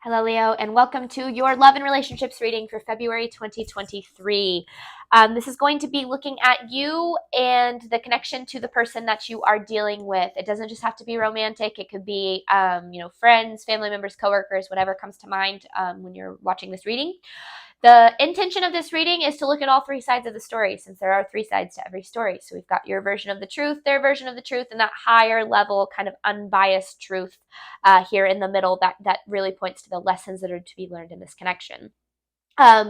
Hello, Leo, and welcome to your love and relationships reading for February 2023. This is going to be looking at you and the connection to the person that you are dealing with. It doesn't just have to be romantic. It could be, friends, family members, coworkers, whatever comes to mind when you're watching this reading. The intention of this reading is to look at all three sides of the story, since there are three sides to every story. So we've got your version of the truth, their version of the truth, and that higher level kind of unbiased truth here in the middle that really points to the lessons that are to be learned in this connection.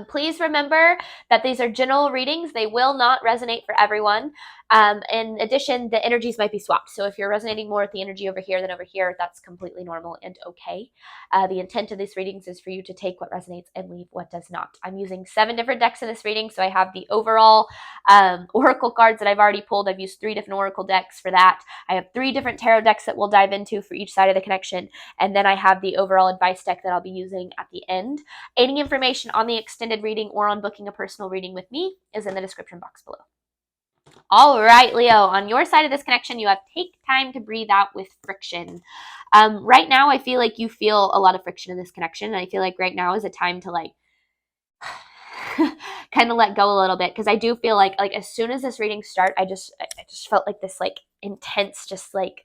Please remember that these are general readings. They will not resonate for everyone. In addition, the energies might be swapped. So if you're resonating more with the energy over here than over here, that's completely normal and okay. The intent of these readings is for you to take what resonates and leave what does not. I'm using 7 different decks in this reading. So I have the overall oracle cards that I've already pulled. I've used 3 different oracle decks for that. I have 3 different tarot decks that we'll dive into for each side of the connection. And then I have the overall advice deck that I'll be using at the end. Any information on the extended reading or on booking a personal reading with me is in the description box below. All right, Leo, on your side of this connection, you have take time to breathe out with friction. Right now, I feel like you feel a lot of friction in this connection. And I feel like right now is a time to kind of let go a little bit, because I do feel like as soon as this reading started, I just felt like this intense, just like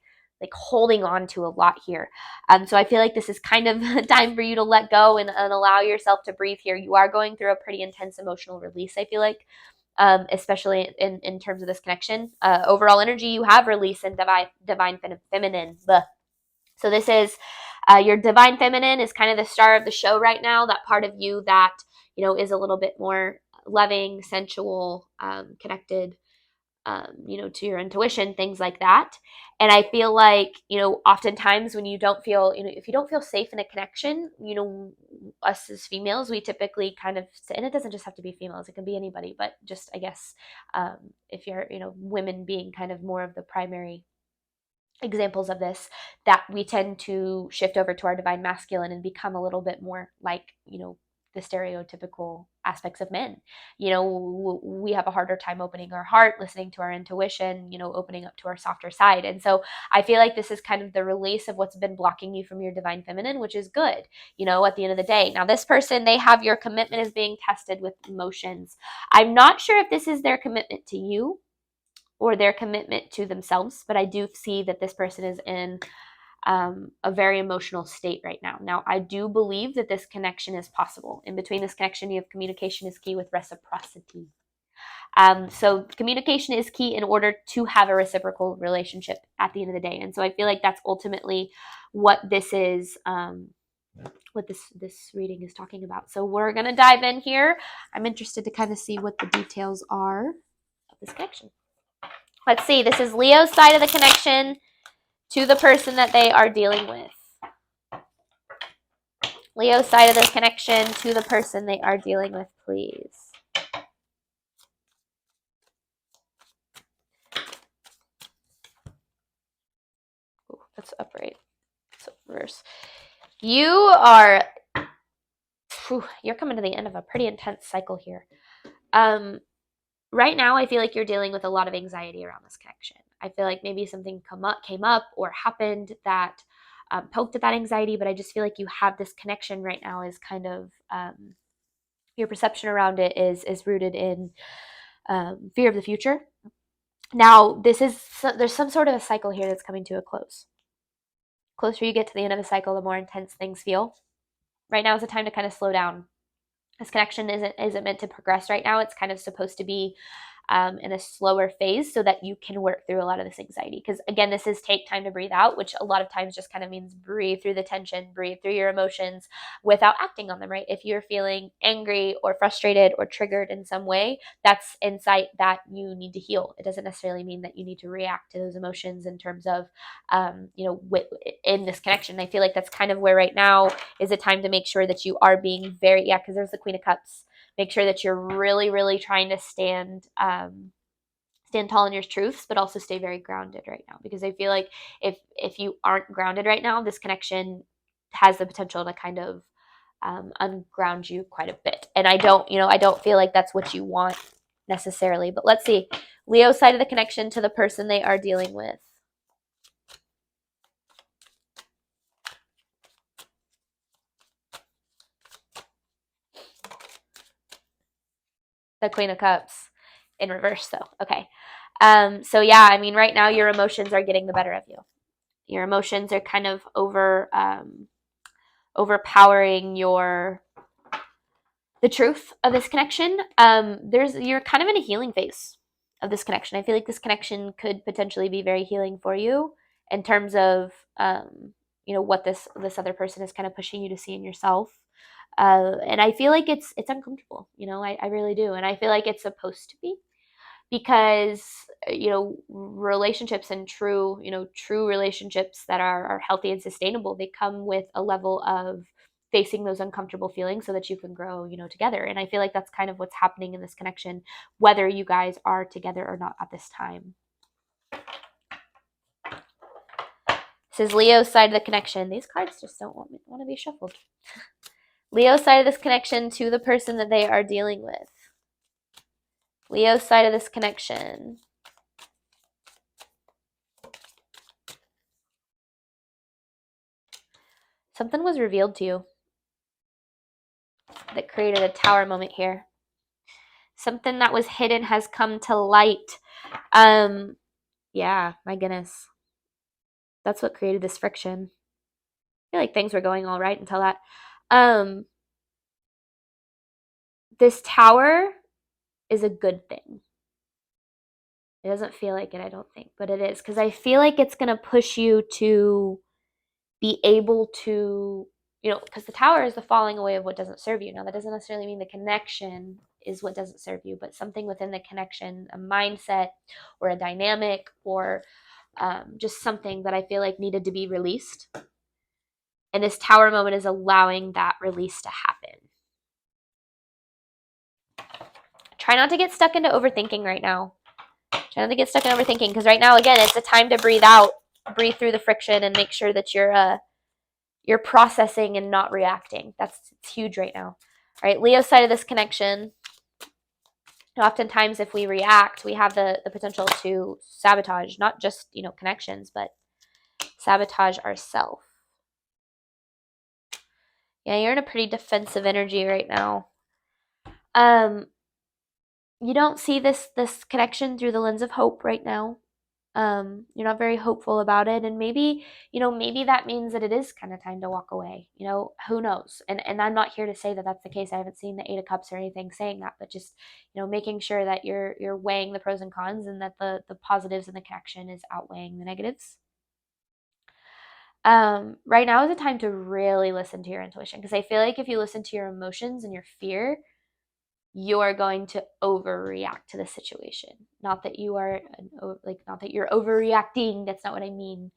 holding on to a lot here. So I feel like this is kind of a time for you to let go and allow yourself to breathe here. You are going through a pretty intense emotional release, I feel like, especially in terms of this connection. Overall energy, you have release and divine feminine. Bleh. So this is your divine feminine is kind of the star of the show right now, that part of you that, is a little bit more loving, sensual, connected, to your intuition, things like that. And I feel like, oftentimes when you don't feel, if you don't feel safe in a connection, us as females, we typically kind of, and it doesn't just have to be females, it can be anybody, but just, I guess, if you're, women being kind of more of the primary examples of this, that we tend to shift over to our divine masculine and become a little bit more like, the stereotypical aspects of men. We have a harder time opening our heart, listening to our intuition, opening up to our softer side. And so I feel like this is kind of the release of what's been blocking you from your divine feminine, which is good, at the end of the day. Now, this person, they have your commitment is being tested with emotions. I'm not sure if this is their commitment to you or their commitment to themselves, but I do see that this person is in a very emotional state right now. Now, I do believe that this connection is possible. In between this connection, you have communication is key with reciprocity. So communication is key in order to have a reciprocal relationship at the end of the day. And so I feel like that's ultimately what this is, what this reading is talking about. So we're going to dive in here. I'm interested to kind of see what the details are of this connection. Let's see, this is Leo's side of the connection to the person that they are dealing with. Leo's side of the connection to the person they are dealing with, please. Ooh, that's upright. So reverse. You're coming to the end of a pretty intense cycle here. Right now, I feel like you're dealing with a lot of anxiety around this connection. I feel like maybe something came up or happened that poked at that anxiety, but I just feel like you have this connection right now is kind of, your perception around it is rooted in fear of the future. Now, there's some sort of a cycle here that's coming to a close. The closer you get to the end of the cycle, the more intense things feel. Right now is a time to kind of slow down. This connection isn't meant to progress right now. It's kind of supposed to be in a slower phase so that you can work through a lot of this anxiety. Because again, this is take time to breathe out, which a lot of times just kind of means breathe through the tension, breathe through your emotions without acting on them, right? If you're feeling angry or frustrated or triggered in some way, that's insight that you need to heal. It doesn't necessarily mean that you need to react to those emotions in terms of, in this connection. I feel like that's kind of where right now is a time to make sure that you are being very, because there's the Queen of Cups. Make sure that you're really, really trying to stand tall in your truths, but also stay very grounded right now. Because I feel like if you aren't grounded right now, this connection has the potential to kind of unground you quite a bit. And I don't feel like that's what you want necessarily. But let's see. Leo's side of the connection to the person they are dealing with. The Queen of Cups in reverse, though. Okay. So yeah, I mean, right now your emotions are getting the better of you. Your emotions are kind of overpowering the truth of this connection. You're kind of in a healing phase of this connection. I feel like this connection could potentially be very healing for you in terms of what this other person is kind of pushing you to see in yourself. And I feel like it's uncomfortable. I really do, and I feel like it's supposed to be, because relationships and true relationships that are healthy and sustainable, they come with a level of facing those uncomfortable feelings so that you can grow together. And I feel like that's kind of what's happening in this connection, whether you guys are together or not at this time. This is Leo's side of the connection. These cards just don't want to be shuffled. Leo's side of this connection to the person that they are dealing with. Leo's side of this connection. Something was revealed to you that created a tower moment here. Something that was hidden has come to light. Yeah, my goodness. That's what created this friction. I feel like things were going all right until that. This tower is a good thing. It doesn't feel like it, I don't think, but it is, because I feel like it's going to push you to be able to, because the tower is the falling away of what doesn't serve you. Now, that doesn't necessarily mean the connection is what doesn't serve you, but something within the connection, a mindset or a dynamic, or just something that I feel like needed to be released. And this tower moment is allowing that release to happen. Try not to get stuck into overthinking right now. Try not to get stuck in overthinking, because right now, again, it's a time to breathe out, breathe through the friction, and make sure that you're processing and not reacting. It's huge right now. All right, Leo's side of this connection. Oftentimes, if we react, we have the potential to sabotage, not just connections, but sabotage ourselves. Yeah, you're in a pretty defensive energy right now. You don't see this connection through the lens of hope right now. You're not very hopeful about it, and maybe that means that it is kind of time to walk away. Who knows? And I'm not here to say that that's the case. I haven't seen the Eight of Cups or anything saying that, but just making sure that you're weighing the pros and cons, and that the positives in the connection is outweighing the negatives. Right now is a time to really listen to your intuition, because I feel like if you listen to your emotions and your fear, you are going to overreact to the situation. Not that you are not that you're overreacting. That's not what I mean.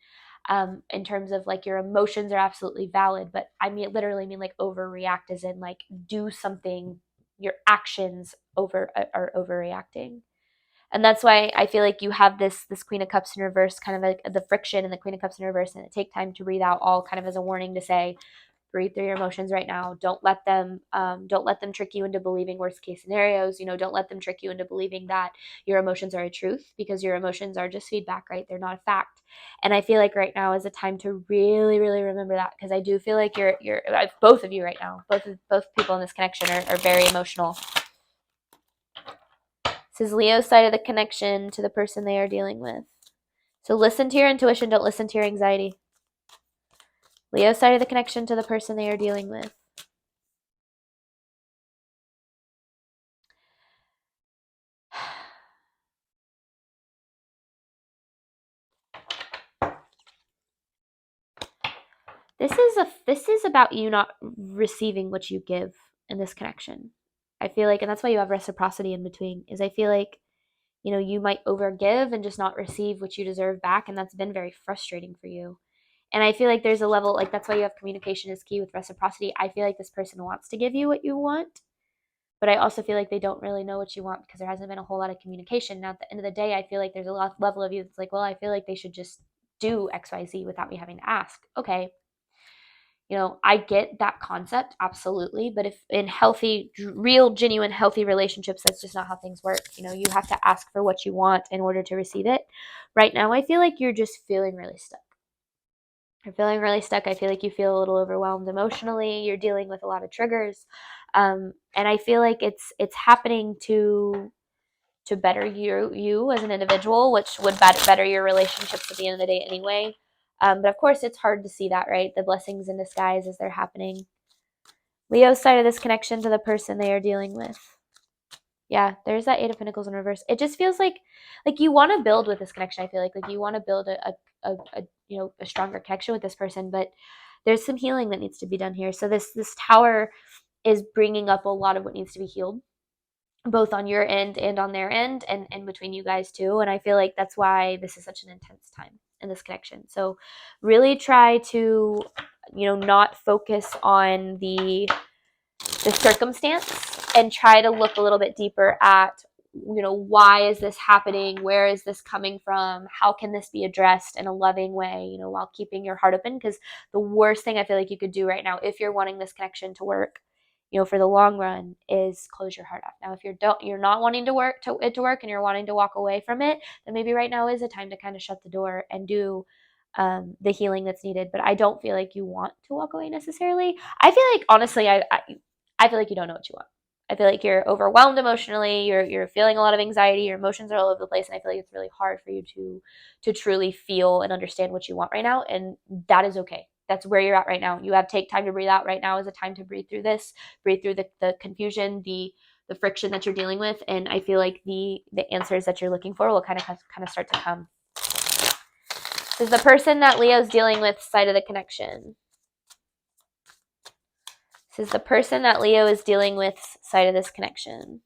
In terms of like your emotions are absolutely valid, but I literally mean like overreact as in like do something. Your actions are overreacting. And that's why I feel like you have this Queen of Cups in reverse, kind of like the friction, and the Queen of Cups in reverse, and it take time to breathe out, all kind of as a warning to say, breathe through your emotions right now. Don't let them trick you into believing worst case scenarios. Don't let them trick you into believing that your emotions are a truth, because your emotions are just feedback, right? They're not a fact. And I feel like right now is a time to really, really remember that, because I do feel like you're both of you right now, both people in this connection are very emotional. This is Leo's side of the connection to the person they are dealing with. So listen to your intuition. Don't listen to your anxiety. Leo's side of the connection to the person they are dealing with. This is about you not receiving what you give in this connection. I feel like, and that's why you have reciprocity in between, is I feel like, you might overgive and just not receive what you deserve back, and that's been very frustrating for you. And I feel like there's a level, like that's why you have communication is key with reciprocity. I feel like this person wants to give you what you want, but I also feel like they don't really know what you want, because there hasn't been a whole lot of communication. Now, at the end of the day, I feel like there's a level of you that's like, well, I feel like they should just do XYZ without me having to ask. Okay, I get that concept, absolutely. But if in healthy, real, genuine, healthy relationships, that's just not how things work. You have to ask for what you want in order to receive it. Right now, I feel like you're just feeling really stuck. You're feeling really stuck. I feel like you feel a little overwhelmed emotionally. You're dealing with a lot of triggers. And I feel like it's happening to better you as an individual, which would better your relationships at the end of the day anyway. But of course, it's hard to see that, right? The blessings in disguise as they're happening. Leo's side of this connection to the person they are dealing with. Yeah, there's that Eight of Pentacles in reverse. It just feels like you want to build with this connection. I feel like you want to build a stronger connection with this person, but there's some healing that needs to be done here. So this Tower is bringing up a lot of what needs to be healed, both on your end and on their end, and between you guys too. And I feel like that's why this is such an intense time in this connection. So really try to not focus on the circumstance, and try to look a little bit deeper at why is this happening, where is this coming from, how can this be addressed in a loving way, while keeping your heart open. Because the worst thing I feel like you could do right now, if you're wanting this connection to work for the long run, is close your heart off. Now if you're not wanting to work and you're wanting to walk away from it, then maybe right now is a time to kind of shut the door and do the healing that's needed. But I don't feel like you want to walk away necessarily. I feel like, honestly, I feel like you don't know what you want. I feel like you're overwhelmed emotionally. You're feeling a lot of anxiety. Your emotions are all over the place, and I feel like it's really hard for you to truly feel and understand what you want right now. And that is okay. That's where you're at right now. You have take time to breathe out. Right now is a time to breathe through this, breathe through the confusion, the friction that you're dealing with, and I feel like the answers that you're looking for will kind of start to come. This is the person that Leo's dealing with side of the connection. This is the person that Leo is dealing with side of this connection.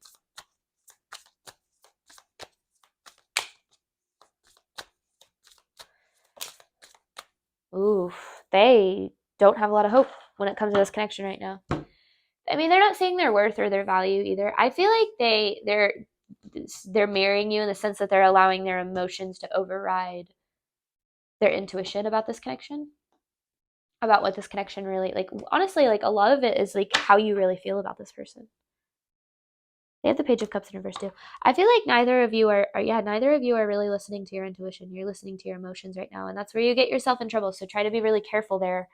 Oof, they don't have a lot of hope when it comes to this connection right now. I mean, they're not saying their worth or their value either. I feel like they're mirroring you in the sense that they're allowing their emotions to override their intuition about this connection, about what this connection really, like, honestly, like a lot of it is like how you really feel about this person. They have the Page of Cups in reverse too. I feel like neither of you are really listening to your intuition. You're listening to your emotions right now, and that's where you get yourself in trouble. So try to be really careful there,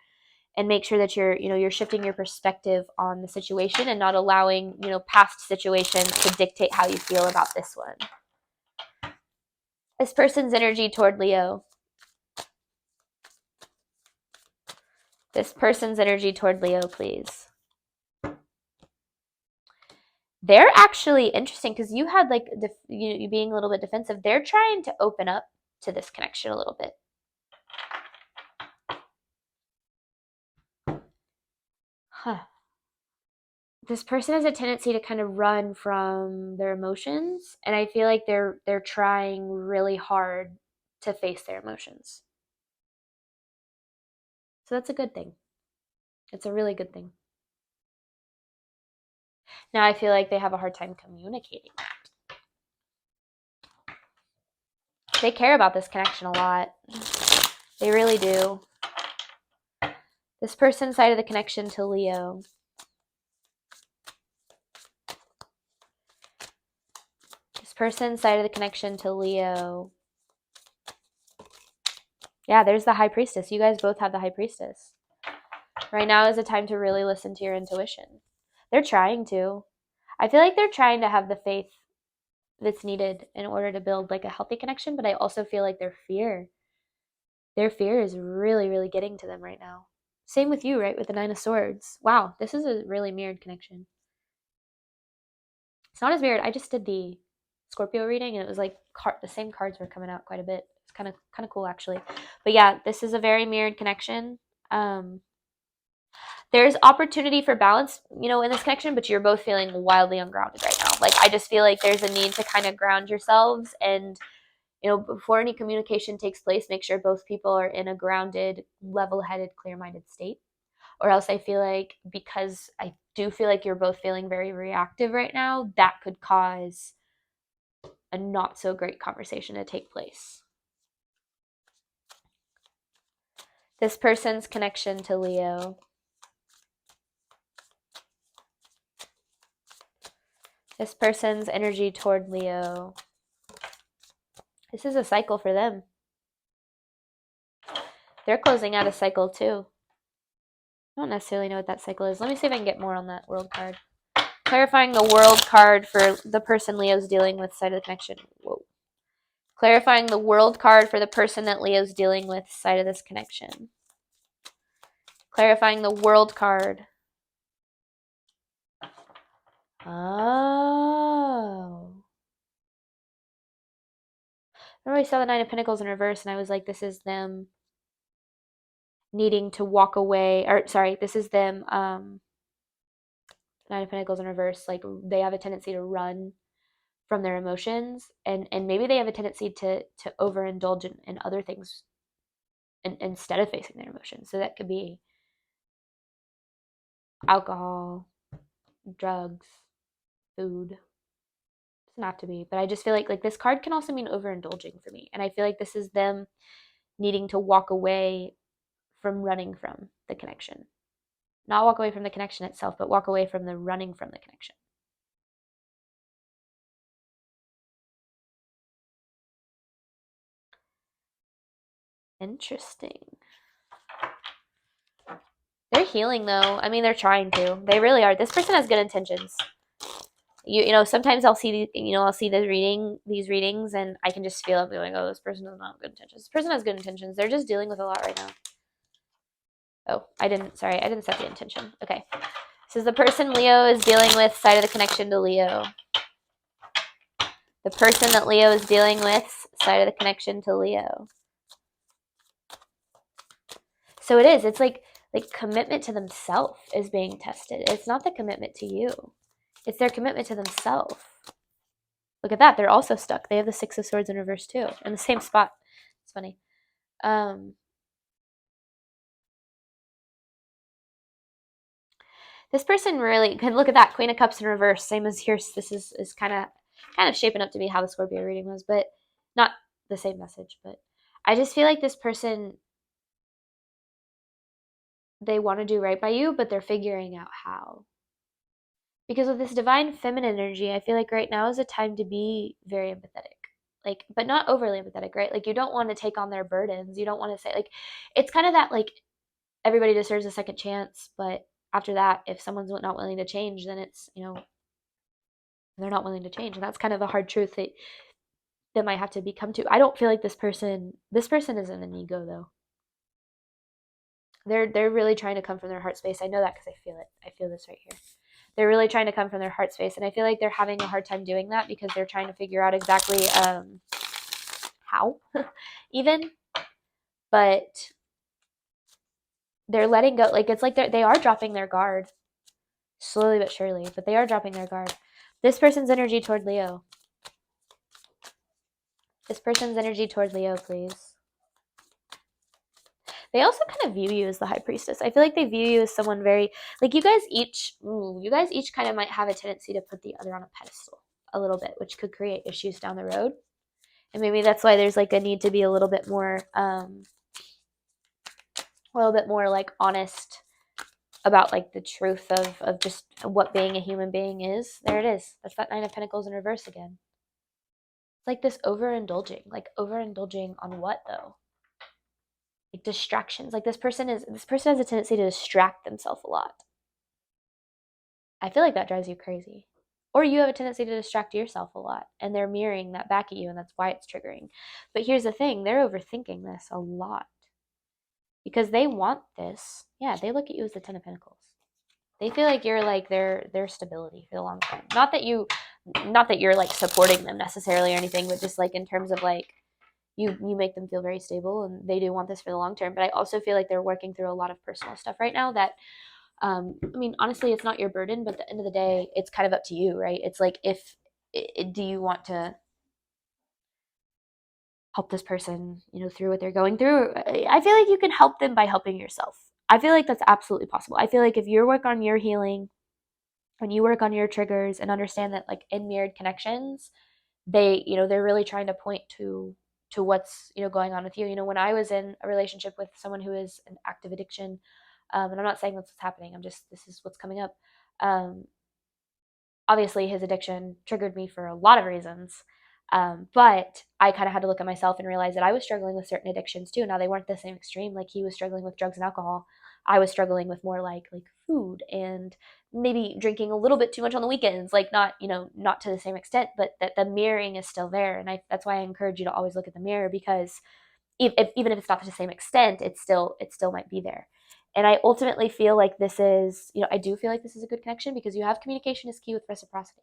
and make sure that you're shifting your perspective on the situation and not allowing past situations to dictate how you feel about this one. This person's energy toward Leo. This person's energy toward Leo, please. They're actually interesting because you had like you being a little bit defensive. They're trying to open up to this connection a little bit. Huh. This person has a tendency to kind of run from their emotions, and I feel like they're trying really hard to face their emotions. So that's a good thing. It's a really good thing. Now I feel like they have a hard time communicating that. They care about this connection a lot. They really do. This person's side of the connection to Leo. This person's side of the connection to Leo. Yeah, there's the High Priestess. You guys both have the High Priestess. Right now is a time to really listen to your intuition. They're trying to. I feel like they're trying to have the faith that's needed in order to build like a healthy connection, but I also feel like their fear is really, really getting to them right now. Same with you, right? With the Nine of Swords. Wow, this is a really mirrored connection. It's not as mirrored. I just did the Scorpio reading, and it was like the same cards were coming out quite a bit. It's kind of cool, actually. But yeah, this is a very mirrored connection. There's opportunity for balance, in this connection, but you're both feeling wildly ungrounded right now. Like, I just feel like there's a need to kind of ground yourselves, and before any communication takes place, make sure both people are in a grounded, level-headed, clear-minded state. Or else I feel like, because I do feel like you're both feeling very reactive right now, that could cause a not so great conversation to take place. This person's connection to Leo. This person's energy toward Leo. This is a cycle for them. They're closing out a cycle too. I don't necessarily know what that cycle is. Let me see if I can get more on that world card. Clarifying the world card for the person Leo's dealing with, side of the connection. Whoa. Clarifying the world card for the person that Leo's dealing with, side of this connection. Clarifying the world card. Oh. Remember we saw the Nine of Pentacles in reverse and I was like, this is them needing to walk away. Or sorry, this is them, Nine of Pentacles in reverse. Like they have a tendency to run from their emotions, and maybe they have a tendency to overindulge in other things instead of facing their emotions. So that could be alcohol, drugs, food. It doesn't have to be, but I just feel like this card can also mean overindulging for me, and I feel like this is them needing to walk away from running from the connection. Not walk away from the connection itself, but walk away from the running from the connection. Interesting. They're healing though. I mean, they're trying to. They really are. This person has good intentions. You know, sometimes I'll see I'll see these readings, and I can just feel it. Be like, oh, this person does not have good intentions. This person has good intentions. They're just dealing with a lot right now. Oh, I didn't set the intention. Okay. This is the person Leo is dealing with, side of the connection to Leo. The person that Leo is dealing with, side of the connection to Leo. So it is. It's like commitment to themselves is being tested. It's not the commitment to you. It's their commitment to themselves. Look at that. They're also stuck. They have the Six of Swords in reverse too, in the same spot. It's funny. This person really could look at that Queen of Cups in reverse, same as here. This is kind of shaping up to be how the Scorpio reading was, but not the same message. But I just feel like this person, they want to do right by you, but they're figuring out how. Because with this divine feminine energy, I feel like right now is a time to be very empathetic. Like, but not overly empathetic, right? Like you don't want to take on their burdens. You don't want to say like it's kind of that like everybody deserves a second chance, but after that, if someone's not willing to change, then it's, they're not willing to change. And that's kind of a hard truth that might have to become to. I don't feel like this person isn't an ego though. They're really trying to come from their heart space. I know that because I feel it. I feel this right here. They're really trying to come from their heart space, and I feel like they're having a hard time doing that because they're trying to figure out exactly how even, but they're letting go. Like it's like they are dropping their guard slowly but surely, but they are dropping their guard. This person's energy toward Leo. This person's energy toward Leo, please. They also kind of view you as the high priestess. I feel like they view you as someone very, like you guys each kind of might have a tendency to put the other on a pedestal a little bit, which could create issues down the road. And maybe that's why there's like a need to be a little bit more like honest about like the truth of just what being a human being is. There it is. That's that Nine of Pentacles in reverse again. It's like this overindulging. Like overindulging on what though? Like distractions. Like this person has a tendency to distract themselves a lot. I feel like that drives you crazy. Or you have a tendency to distract yourself a lot, and they're mirroring that back at you, and that's why it's triggering. But here's the thing, they're overthinking this a lot. Because they want this. Yeah, they look at you as the Ten of Pentacles. They feel like you're like their stability for the long term. Not that you're like supporting them necessarily or anything, but just like in terms of like you make them feel very stable, and they do want this for the long term. But I also feel like they're working through a lot of personal stuff right now that I mean, honestly, it's not your burden, but at the end of the day, it's kind of up to you, right? It's like do you want to help this person, through what they're going through? I feel like you can help them by helping yourself. I feel like that's absolutely possible. I feel like if you work on your healing, when you work on your triggers and understand that like in mirrored connections, they're really trying to point to what's, going on with you. When I was in a relationship with someone who is an active addiction, and I'm not saying that's what's happening, this is what's coming up. Obviously his addiction triggered me for a lot of reasons. But I kind of had to look at myself and realize that I was struggling with certain addictions too. Now they weren't the same extreme. Like he was struggling with drugs and alcohol. I was struggling with more like food and maybe drinking a little bit too much on the weekends. Like not, not to the same extent, but that the mirroring is still there. And that's why I encourage you to always look at the mirror, because even if it's not to the same extent, it still might be there. And I ultimately feel like this is, I do feel like this is a good connection, because you have communication is key with reciprocity.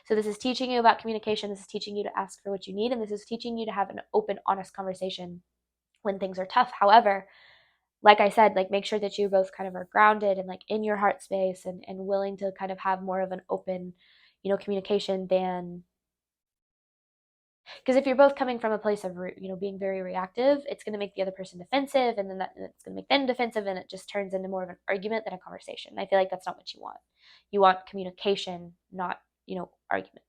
So this is teaching you about communication. This is teaching you to ask for what you need. And this is teaching you to have an open, honest conversation when things are tough. However, like I said, like make sure that you both kind of are grounded and like in your heart space, and willing to kind of have more of an open, communication than, because if you're both coming from a place of being very reactive, it's going to make the other person defensive, and then it's going to make them defensive, and it just turns into more of an argument than a conversation. And I feel like that's not what you want. You want communication, not argument.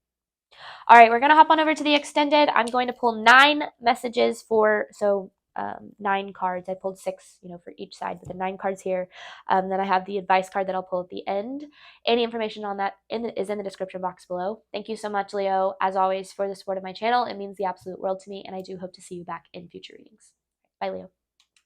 All right, we're going to hop on over to the extended. I'm going to pull 9 messages for, 9 cards. I pulled 6, for each side, but the 9 cards here. Then I have the advice card that I'll pull at the end. Any information on that is in the description box below. Thank you so much, Leo, as always, for the support of my channel. It means the absolute world to me, and I do hope to see you back in future readings. Bye, Leo.